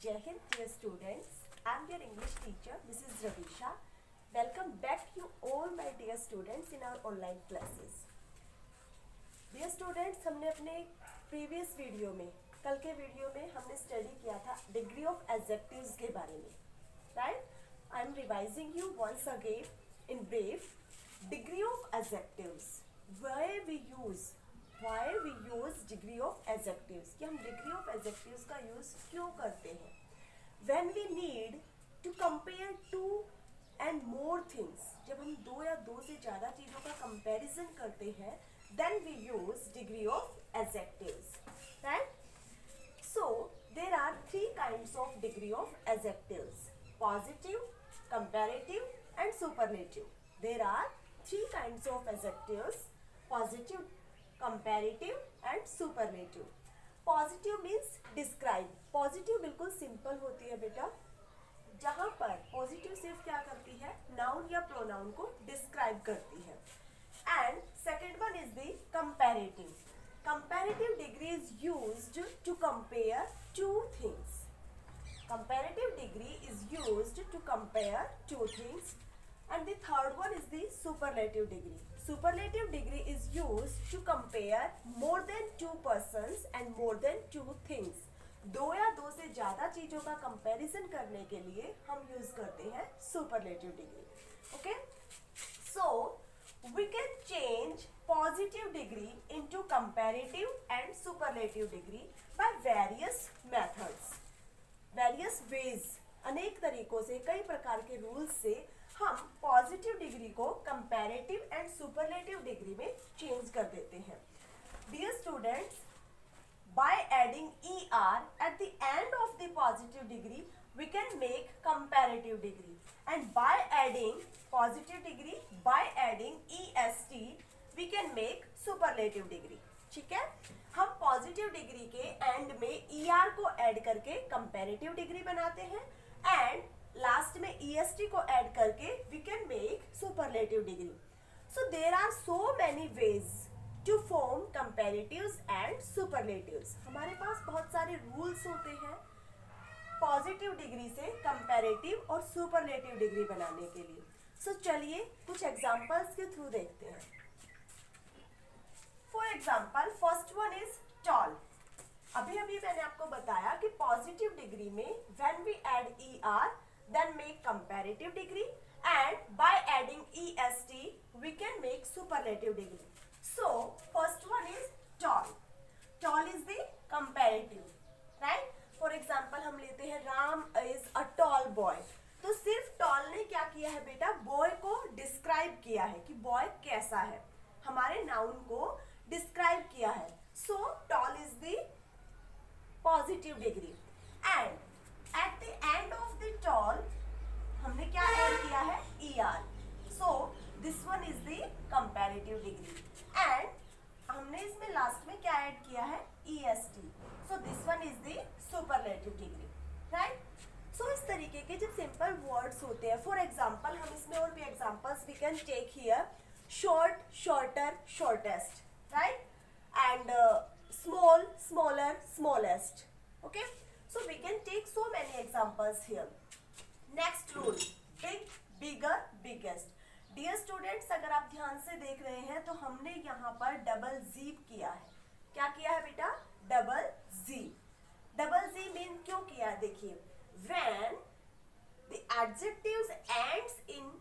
Jai Hind, dear students. I am your English teacher, Mrs. Ravisha. Welcome back you all my dear students in our online classes. Dear students, हमने अपने previous video में, कल के video में हमने study किया था degree of adjectives के बारे में, right? I am revising you once again in brief. Degree of adjectives, why we use degree of adjectives, कि हम डिग्री ऑफ एडजेक्टिव्स का यूज क्यों करते हैं? When we need to compare two and more things, जब हम दो या दो से ज़्यादा चीज़ों का कंपैरिजन करते हैं, then we use degree of adjectives, right? So there are three kinds of degree of adjectives: positive, comparative and superlative. There are three kinds of adjectives: positive, comparative and superlative. Positive means describe. Positive बिल्कुल simple होती है बेटा, जहाँ पर positive सिर्फ क्या करती है, नाउन या प्रोनाउन को डिस्क्राइब करती है. And second one is the comparative. Comparative degree is used to compare two things. Comparative degree is used to compare two things. And the third one is the superlative degree. Superlative degree is used to compare more than two persons and more than two things. दो या दो से ज़्यादा चीज़ों का comparison करने के लिए हम यूज करते हैं superlative degree. Okay, so we can change positive degree into comparative and superlative degree by various methods, various ways. अनेक तरीकों से, कई प्रकार के रूल्स से हम पॉजिटिव डिग्री को कंपैरेटिव एंड सुपरलेटिव डिग्री में चेंज कर देते हैं. Dear students, by adding er at the end of the positive degree we can make comparative degree, and by adding positive degree by adding est we can make superlative degree. ठीक है, हम positive degree के and में er को add करके comparative degree बनाते हैं and last में est को ऐड करके we can make superlative degree. So there are so many ways to form comparatives and superlatives. हमारे पास बहुत सारे रूल्स होते हैं पॉजिटिव डिग्री से कंपैरेटिव और सुपरलेटिव डिग्री बनाने के लिए. सो चलिए कुछ एग्जांपल्स के थ्रू देखते हैं. For example, first one is tall. अभी मैंने आपको बताया कि पॉजिटिव डिग्री में when we add er then make comparative degree and by adding est we can make superlative degree. So first one is tall. Tall is the comparative, right? For example, हम लेते हैं Ram is a tall boy. तो सिर्फ tall ने क्या किया है बेटा, boy को डिस्क्राइब किया है कि boy कैसा है, हमारे नाउन को डिस्क्राइब किया है. So tall is the positive degree. And at the end of the tall हमने क्या ऐड किया है, er. So this one is the comparative degree. And हमने इसमें लास्ट में क्या ऐड किया है, est. So this one is the superlative degree, right? So इस तरीके के जब सिंपल वर्ड्स होते हैं, फॉर एग्जांपल हम इसमें और भी examples we can take here. Short, shorter, shortest, right? And small, smaller, smallest. Okay, so we can take so many examples here. Next rule, big, bigger, biggest. Dear students, अगर आप ध्यान से देख रहे हैं तो हमने यहाँ पर डबल जी किया है. क्या किया है बेटा, डबल जी. डबल जी मीन क्यों किया है, देखिए, when the adjectives ends in,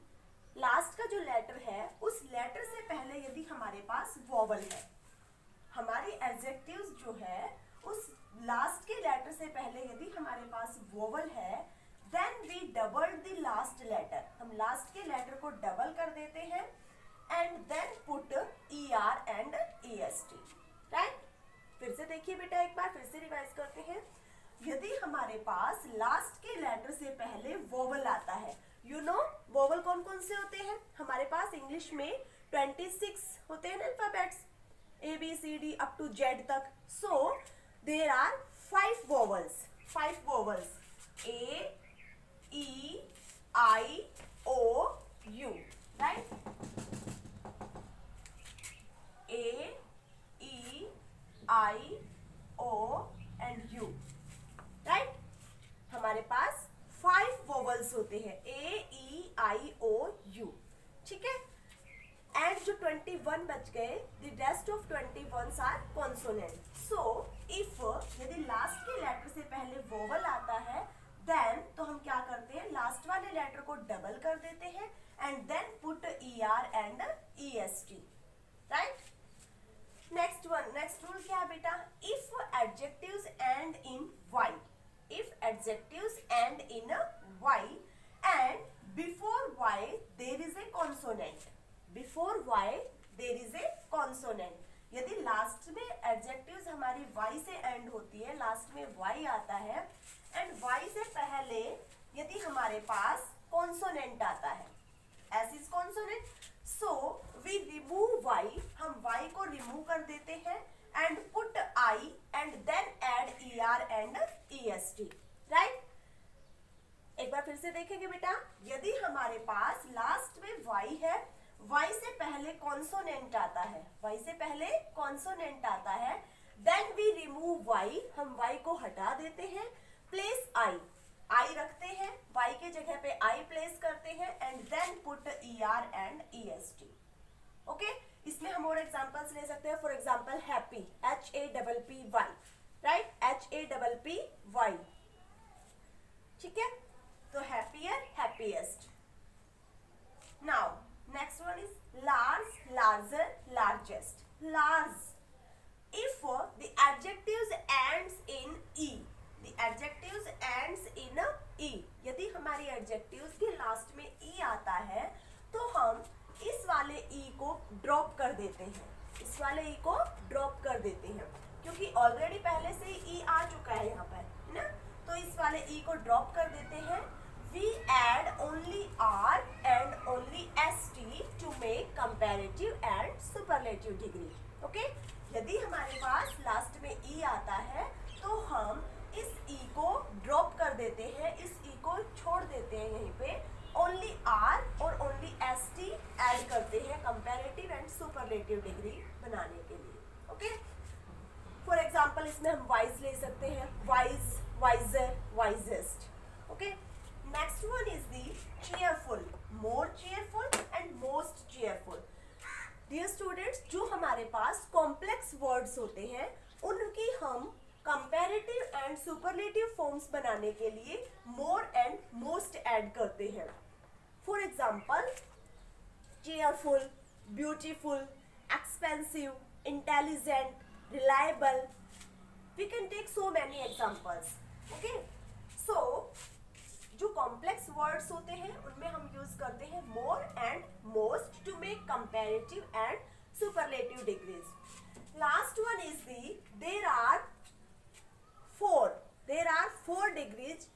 last का जो लेटर है उस लेटर से पहले यदि हमारे पास वोवल है, हमारी एडजेक्टिव्स जो है उस लास्ट के लेटर से पहले यदि हमारे पास वोवल है, then we double the last letter. हम लास्ट के लेटर को डबल कर देते हैं and then put er and est, right? फिर से देखिए बेटा, एक बार फिर से रिवाइज करते हैं. यदि हमारे पास लास्ट के लेटर से पहले वोवल आता है, यू नो वोवल कौन कौन से होते हैं हमारे पास, इंग्लिश में 26 होते हैं alphabets, A B C D up to Z तक. So there are 5 vowels, 5 vowels, A E, I, O, U, right? A, E, I, O and U, right? देते हैं, AEIOU, ठीक है। एंड जो 21 बच गए, the rest of 21 are consonant. So if यदि last के लेटर से पहले वोवल आता है, देन तो हम क्या करते हैं, लास्ट वाले लेटर को डबल कर देते हैं and then put ER and EST, right. Next rule क्या है बेटा, if adjectives end in Y, if adjectives end in Y end before Y there is a consonant, before Y there is a consonant. यदि लास्ट में adjectives हमारी Y से end होती है, लास्ट में Y आता है एंड Y से पहले यदि हमारे पास कॉन्सोनेंट आता है, S is consonant, so we remove Y, हम Y को रिमूव कर देते हैं and put I and then add ER and EST, right. एक बार फिर से देखेंगे बेटा, यदि हमारे पास लास्ट में Y है, Y से पहले कॉन्सोनेंट आता है, Y से पहले कॉन्सोनेंट आता है, देन वी रिमूव Y, हम Y को हटा देते हैं, प्लेस I रखते हैं, Y के जगह पे I प्लेस करते हैं and then put ER and EST, okay. इसमें हम और एग्जांपल्स ले सकते हैं, for example happy, HAPPY, right, HAPPY, ठीक है। तो happier, happiest. Now next one is large, larger, largest. Large, if the adjectives ends in E, the adjectives ends in E, यदि हमारी adjectives के लास्ट में E आता है तो हम इस वाले E को ड्रॉप कर देते हैं, इस वाले E को ड्रॉप कर देते हैं, क्योंकि ऑलरेडी पहले से E आ चुका है यहाँ पर, है ना। तो इस वाले E को ड्रॉप कर देते हैं, we add only R and only ST to make comparative and superlative degree, okay? यदि हमारे पास लास्ट में E आता है तो हम इस E को ड्रॉप कर देते हैं, इस E को छोड़ देते हैं यहीं पे, only R और only ST ऐड करते हैं comparative and superlative degree बनाने के लिए, okay? For example इसमें हम wise ले सकते हैं, wise, wiser, wisest, okay? Next one is the cheerful, more cheerful and most cheerful. Dear students, जो हमारे पास complex words होते हैं उनकी हम comparative and superlative forms बनाने के लिए more and most add करते हैं. For example, cheerful, beautiful, expensive, intelligent, reliable. We can take so many examples. Okay? So जो कॉम्प्लेक्स वर्ड्स होते हैं उनमें हम यूज करते हैं more and most to make comparative and superlative degrees. Last one is the there are four degrees.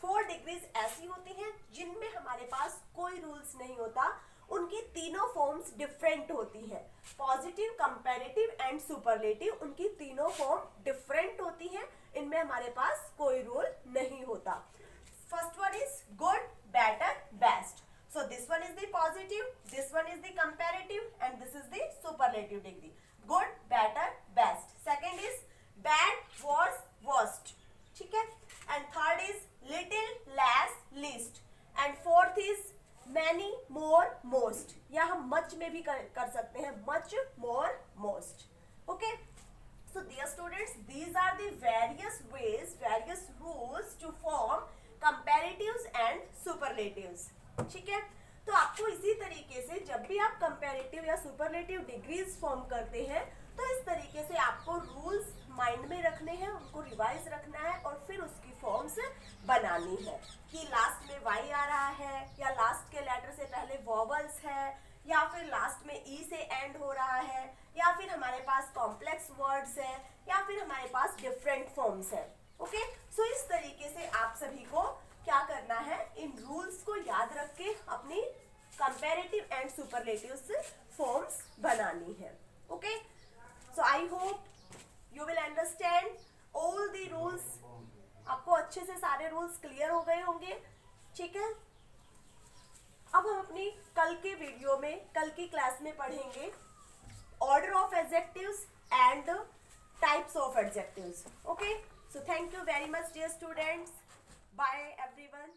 4 degrees ऐसी होती हैं जिनमें हमारे पास कोई रूल्स नहीं होता, उनकी तीनों फॉर्म्स डिफरेंट होती है। पॉजिटिव, कंपैरेटिव एंड सुपरलेटिव, उनकी तीनों फॉर्म डिफरेंट होती हैं, इनमें हमारे पास कोई रूल नहीं होता। First one is good, better, best. So this one is the positive, this one is the comparative, and this is the superlative degree. Good, better, best. Second is bad, worse, worst. ठीक है? And third is little, less, least. And fourth is many, more, most. या हम much में भी कर सकते हैं, much, more, most. Okay? So dear students, these are the various ways, various rules to form comparatives and superlatives, ठीक है। तो आपको इसी तरीके से जब भी आप कंपैरेटिव या सुपरलेटिव डिग्रीज फॉर्म करते हैं तो इस तरीके से आपको रूल्स माइंड में रखने हैं, उनको रिवाइज रखना है और फिर उसकी फॉर्म्स बनानी है कि लास्ट में Y आ रहा है या लास्ट के लेटर से पहले वॉवल्स है या फिर लास्ट में E से एंड हो रहा है या फिर हमारे पास कॉम्प्लेक्स वर्ड्स है या फिर हमारे पास डिफरेंट फॉर्म्स है। ओके, सो इस तरीके से आप सभी को क्या करना है, इन रूल्स को याद रख के अपनी कंपैरेटिव एंड सुपरलेटिव्स फॉर्म्स बनानी है। Okay, so I hope you will understand all the rules. आपको अच्छे से सारे रूल्स क्लियर हो गए होंगे, ठीक है। अब हम अपनी कल के वीडियो में, कल की क्लास में पढ़ेंगे order of adjectives and types of adjectives. Okay, so thank you very much dear students. Bye everyone.